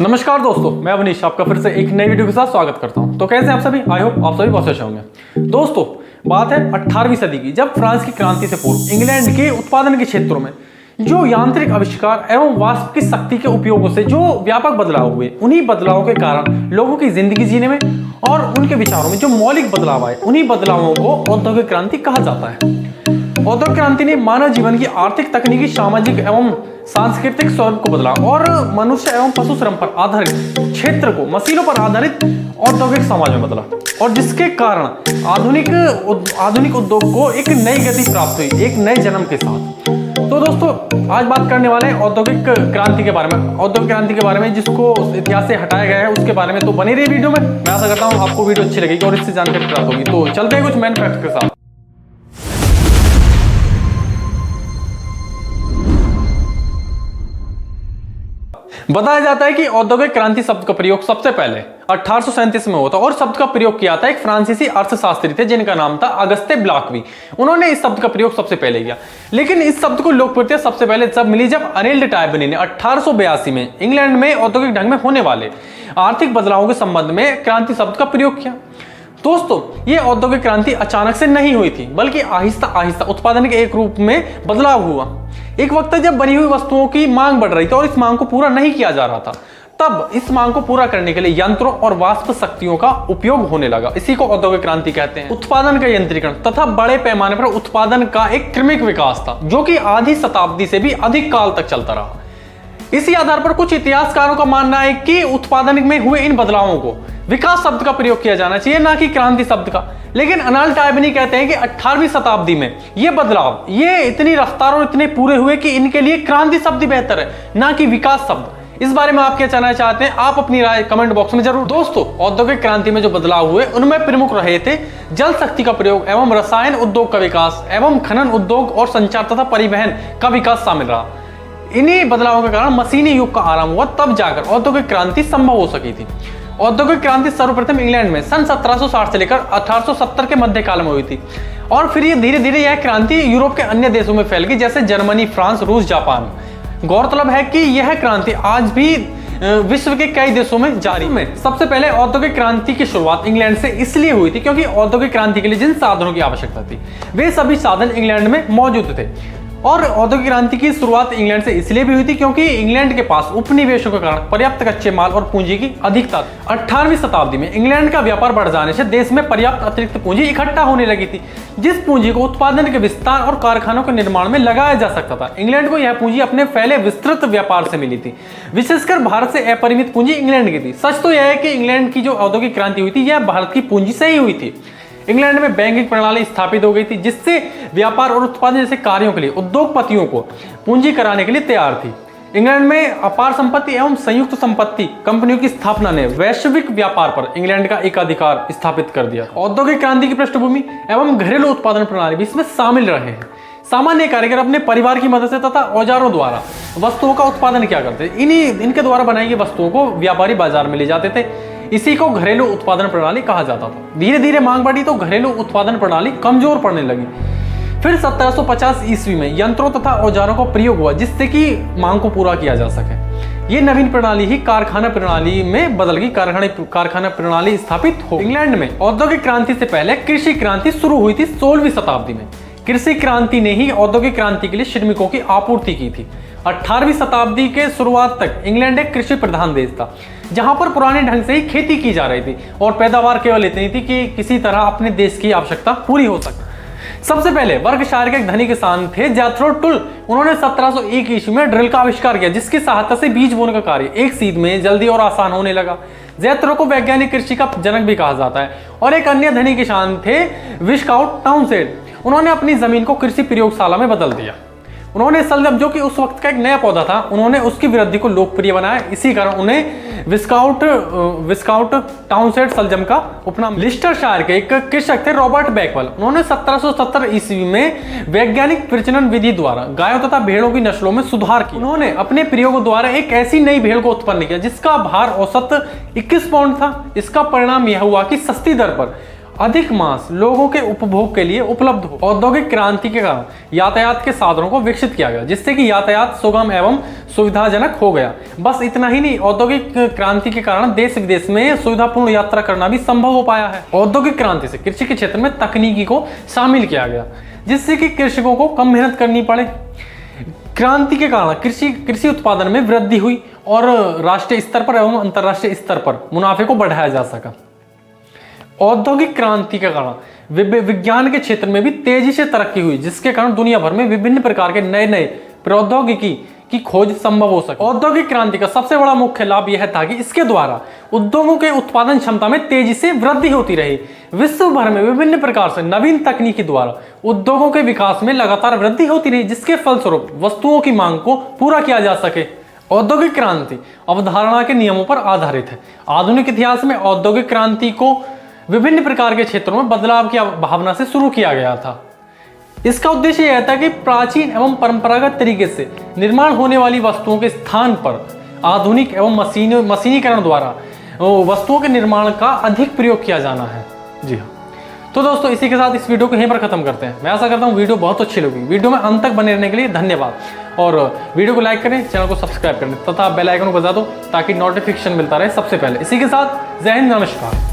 नमस्कार दोस्तों, मैं अवनीश आपका फिर से एक नई वीडियो के साथ स्वागत करता हूं। तो कैसे हैं आप सभी? आई होप आप सभी बहुत अच्छे होंगे। दोस्तों, बात है 18वीं सदी की, जब फ्रांस की क्रांति से पूर्व इंग्लैंड के उत्पादन के क्षेत्रों में जो यांत्रिक आविष्कार एवं वाष्प की शक्ति के उपयोगों से जो व्यापक बदलाव हुए, उन्हीं बदलावों के कारण लोगों की जिंदगी जीने में और उनके विचारों में जो मौलिक बदलाव आए, उन्हीं बदलावों को औद्योगिक क्रांति कहा जाता है। औद्योगिक क्रांति ने मानव जीवन की आर्थिक, तकनीकी, सामाजिक एवं सांस्कृतिक स्वरूप को बदला और मनुष्य एवं पशु श्रम पर आधारित क्षेत्र को मशीनों पर आधारित औद्योगिक समाज में बदला, और जिसके कारण आधुनिक उद्योग को एक नई गति प्राप्त हुई, एक नए जन्म के साथ। तो दोस्तों, आज बात करने वाले हैं औद्योगिक क्रांति के बारे में, औद्योगिक क्रांति के बारे में जिसको इतिहास से हटाया गया है उसके बारे में। तो बने रहिए वीडियो में। मैं आशा करता हूँ आपको वीडियो अच्छी लगेगी और इससे जानकारी प्राप्त होगी। तो चलते हैं कुछ मेन फैक्ट के साथ। बताया जाता है कि औद्योगिक क्रांति शब्द का प्रयोग सबसे पहले 1837 में हुआ था, और शब्द का प्रयोग किया था एक फ्रांसीसी अर्थशास्त्री थे जिनका नाम था अगस्ते ब्लॉकवी। उन्होंने इस शब्द का प्रयोग सबसे पहले किया, लेकिन इस शब्द को लोकप्रियता सबसे पहले जब मिली जब अनिल de Tarbonne ने 1882 में इंग्लैंड में औद्योगिक ढंग में होने वाले आर्थिक बदलावों के संबंध में क्रांति शब्द का प्रयोग किया। दोस्तों, ये औद्योगिक क्रांति अचानक से नहीं हुई थी, बल्कि आहिस्ता आहिस्ता उत्पादन के एक रूप में बदलाव हुआ। एक वक्त जब बनी हुई वस्तुओं की मांग बढ़ रही थी और इस मांग को पूरा नहीं किया जा रहा था, तब इस मांग को पूरा करने के लिए यंत्रों और वाष्प शक्तियों का उपयोग होने लगा। इसी को औद्योगिक क्रांति कहते हैं। उत्पादन का यंत्रीकरण तथा बड़े पैमाने पर उत्पादन का एक क्रमिक विकास था, जो कि आधी शताब्दी से भी अधिक काल तक चलता रहा। इसी आधार पर कुछ इतिहासकारों का मानना है कि उत्पादन में हुए इन बदलावों को विकास शब्द का प्रयोग किया जाना चाहिए, ना कि क्रांति शब्द का। लेकिन अनिल टार्बनी कहते हैं कि 18वीं शताब्दी में ये बदलाव ये इतनी रफ्तार और इतने पूरे हुए कि इनके लिए क्रांति शब्द बेहतर है, ना कि विकास शब्द। इस बारे में आप क्या जानना चाहते हैं? आप अपनी राय कमेंट बॉक्स में जरूर। दोस्तों, औद्योगिक क्रांति में जो बदलाव हुए उनमें प्रमुख रहे थे जल शक्ति का प्रयोग एवं रसायन उद्योग का विकास एवं खनन उद्योग और संचार तथा परिवहन का विकास शामिल रहा। इन्हीं बदलावों के कारण मशीनी युग का आरंभ हुआ, तब जाकर औद्योगिक क्रांति संभव हो सकी थी। औद्योगिक क्रांति सर्वप्रथम इंग्लैंड में सन 1760 से लेकर 1870 के मध्यकाल में हुई थी, और फिर ये धीरे धीरे यह क्रांति यूरोप के अन्य देशों में फैल गई, जैसे जर्मनी, फ्रांस, रूस, जापान। गौरतलब है कि यह क्रांति आज भी विश्व के कई देशों में जारी है। सबसे पहले औद्योगिक क्रांति की शुरुआत इंग्लैंड से इसलिए हुई थी क्योंकि औद्योगिक क्रांति के लिए जिन साधनों की आवश्यकता थी वे सभी साधन इंग्लैंड में मौजूद थे। और औद्योगिक क्रांति की शुरुआत इंग्लैंड से इसलिए भी हुई थी क्योंकि इंग्लैंड के पास उपनिवेशों के कारण पर्याप्त कच्चे माल और पूंजी की अधिकता थी। 18वीं शताब्दी में इंग्लैंड का व्यापार बढ़ जाने से देश में पर्याप्त अतिरिक्त पूंजी इकट्ठा होने लगी थी, जिस पूंजी को उत्पादन के विस्तार और कारखानों के निर्माण में लगाया जा सकता था। इंग्लैंड को यह पूंजी अपने फैले विस्तृत व्यापार से मिली थी। विशेषकर भारत से अपरिमित पूंजी इंग्लैंड की थी। सच तो यह है कि इंग्लैंड की जो औद्योगिक क्रांति हुई थी यह भारत की पूंजी से ही हुई थी। इंग्लैंड में बैंकिंग प्रणाली स्थापित हो गई थी, जिससे व्यापार और उत्पादन जैसे कार्यों के लिए उद्योगपतियों को पूंजी कराने के लिए तैयार थी। इंग्लैंड में अपार संपत्ति एवं संयुक्त संपत्ति कंपनियों की स्थापना ने वैश्विक व्यापार पर इंग्लैंड का एकाधिकार स्थापित कर दिया। औद्योगिक क्रांति की पृष्ठभूमि एवं घरेलू उत्पादन प्रणाली भी इसमें शामिल रहे हैं। सामान्य कारीगर अपने परिवार की मदद से तथा औजारों द्वारा वस्तुओं का उत्पादन किया करते थे। इनके द्वारा बनाई गई वस्तुओं को व्यापारी बाजार में ले जाते थे। इसी को घरेलू उत्पादन प्रणाली कहा जाता था। धीरे धीरे मांग बढ़ी तो घरेलू उत्पादन प्रणाली कमजोर पड़ने लगी। फिर 1750 ईस्वी में यंत्रों तथा औजारों का प्रयोग हुआ, जिससे कि मांग को पूरा किया जा सके। ये नवीन प्रणाली ही कारखाना प्रणाली में बदल गई। कारखाना प्रणाली स्थापित हो। इंग्लैंड में औद्योगिक क्रांति से पहले कृषि क्रांति शुरू हुई थी 16वीं शताब्दी में। कृषि क्रांति ने ही औद्योगिक क्रांति के लिए श्रमिकों की आपूर्ति की थी। 18वीं शताब्दी के शुरुआत तक इंग्लैंड एक कृषि प्रधान देश था, जहां पर पुराने ढंग से ही खेती की जा रही थी और पैदावार केवल इतनी थी कि किसी तरह अपने देश की आवश्यकता पूरी हो सके। सबसे पहले वर्कशायर के एक धनी किसान थे जैथरो टुल। उन्होंने 1701 ईस्वी में ड्रिल का आविष्कार किया, जिसकी सहायता से बीज बोने का कार्य एक सीध में जल्दी और आसान होने लगा। जैथरो को वैज्ञानिक कृषि का जनक भी कहा जाता है। और एक अन्य धनी किसान थे विस्काउट टाउनशेंड। उन्होंने अपनी जमीन को कृषि प्रयोगशाला में बदल दिया। उन्होंने सलजम, जो कि उस वक्त का एक नया पौधा था, उन्होंने उसकी वृद्धि को लोकप्रिय बनाया। इसी कारण उन्हें विस्काउट टाउनशेंड सलजम का उपनाम। लिस्टरशायर के एक कृषक थे रॉबर्ट बैकवेल। उन्होंने 1770 ईस्वी में वैज्ञानिक प्रजनन विधि द्वारा गायों तथा भेड़ों की नस्लों में सुधार किया। उन्होंने अपने प्रयोग द्वारा एक ऐसी नई भेड़ को उत्पन्न किया जिसका भार औसत 21 पाउंड था। इसका परिणाम यह हुआ कि सस्ती दर पर अधिक मांस लोगों के उपभोग के लिए उपलब्ध हो। औद्योगिक क्रांति के कारण यातायात के साधनों को विकसित किया गया, जिससे कि यातायात सुगम एवं सुविधाजनक हो गया। बस इतना ही नहीं, औद्योगिक क्रांति के कारण देश विदेश में सुविधापूर्ण यात्रा करना भी संभव हो पाया है। औद्योगिक क्रांति से कृषि के क्षेत्र में तकनीकी को शामिल किया गया, जिससे कि कृषकों को कम मेहनत करनी पड़े। क्रांति के कारण कृषि उत्पादन में वृद्धि हुई और राष्ट्रीय स्तर पर एवं अंतर्राष्ट्रीय स्तर पर मुनाफे को बढ़ाया जा सका। औद्योगिक क्रांति के कारण विज्ञान के क्षेत्र में भी तेजी से तरक्की हुई, जिसके कारण दुनिया भर में विभिन्न प्रकार के नए नए प्रौद्योगिकी की खोज संभव हो सके। औद्योगिक क्रांति का सबसे बड़ा मुख्य लाभ यह था कि इसके द्वारा उद्योगों के उत्पादन क्षमता में तेजी से वृद्धि होती रही। विश्व भर में विभिन्न प्रकार से नवीन तकनीकी द्वारा उद्योगों के विकास में लगातार वृद्धि होती रही, जिसके फलस्वरूप वस्तुओं की मांग को पूरा किया जा सके। औद्योगिक क्रांति अवधारणा के नियमों पर आधारित है। आधुनिक इतिहास में औद्योगिक क्रांति को विभिन्न प्रकार के क्षेत्रों में बदलाव की भावना से शुरू किया गया था। इसका उद्देश्य यह था कि प्राचीन एवं परंपरागत तरीके से निर्माण होने वाली वस्तुओं के स्थान पर आधुनिक एवं मशीनीकरण द्वारा वस्तुओं के निर्माण का अधिक प्रयोग किया जाना है। जी हाँ, तो दोस्तों इसी के साथ इस वीडियो को यहीं पर खत्म करते हैं। मैं आशा करता हूँ वीडियो बहुत अच्छी लगी। वीडियो में अंत तक बने रहने के लिए धन्यवाद, और वीडियो को लाइक करें, चैनल को सब्सक्राइब करें तथा बेल आइकन को बजा दो ताकि नोटिफिकेशन मिलता रहे सबसे पहले। इसी के साथ जय हिंद, नमस्कार।